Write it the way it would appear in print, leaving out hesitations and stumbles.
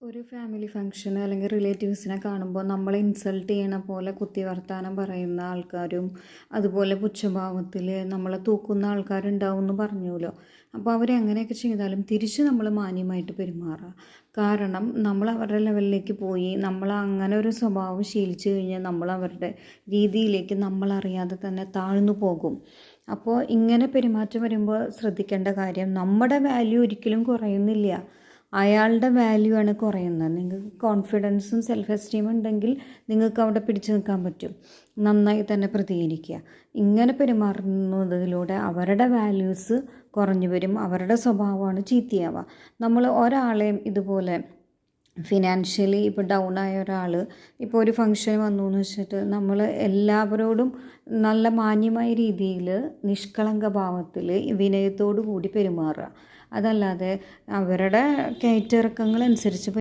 ഒരു family function അല്ലെങ്കിൽ റിലേറ്റീവ്സിനെ കാണുമ്പോൾ നമ്മളെ ഇൻസൾട്ട് ചെയ്യണ പോലെ കുത്തി വർത്താനം പറയുന്ന ആൾക്കാരും അതുപോലെ പുച്ഛഭാവത്തിൽ നമ്മളെ തൂക്കുന്ന ആൾക്കാരുണ്ടാവും എന്ന് പറഞ്ഞല്ലോ. അപ്പോൾ അവരെങ്ങനെയൊക്കെ ചെയ്താലും തിരിച്ച് നമ്മൾ മാന്യമായിട്ട് പെരുമാറുക. കാരണം നമ്മൾ അവരുടെ ലെവലിലേക്ക് പോയി നമ്മൾ അങ്ങനെ ഒരു സ്വഭാവം ശീലിച്ചു കഴിഞ്ഞാൽ നമ്മൾ അവരുടെ രീതിയിലേക്ക് നമ്മളറിയാതെ തന്നെ താഴ്ന്നു പോകും. അപ്പോൾ ഇങ്ങനെ പെരുമാറ്റം വരുമ്പോൾ ശ്രദ്ധിക്കേണ്ട കാര്യം, നമ്മുടെ വാല്യൂ ഒരിക്കലും കുറയുന്നില്ല, അയാളുടെ വാല്യൂ ആണ് കുറയുന്നത്. നിങ്ങൾക്ക് കോൺഫിഡൻസും സെൽഫ് എസ്റ്റീമും ഉണ്ടെങ്കിൽ നിങ്ങൾക്ക് അവിടെ പിടിച്ചു നിൽക്കാൻ പറ്റും. നന്നായി തന്നെ പ്രതികരിക്കുക. ഇങ്ങനെ പെരുമാറുന്നതിലൂടെ അവരുടെ വാല്യൂസ് കുറഞ്ഞു വരും, അവരുടെ സ്വഭാവമാണ് ചീത്തയാവുക. നമ്മൾ ഒരാളെയും ഇതുപോലെ ഫിനാൻഷ്യലി ഇപ്പോൾ ഡൗൺ ആയ ഒരാൾ ഇപ്പോൾ ഒരു ഫംഗ്ഷൻ വന്നു എന്ന് വെച്ചിട്ട് നമ്മൾ എല്ലാവരോടും നല്ല മാന്യമായ രീതിയിൽ നിഷ്കളങ്ക ഭാവത്തിൽ വിനയത്തോടു കൂടി പെരുമാറുക. അതല്ലാതെ അവരുടെ കയറ്റിറക്കങ്ങൾ അനുസരിച്ച്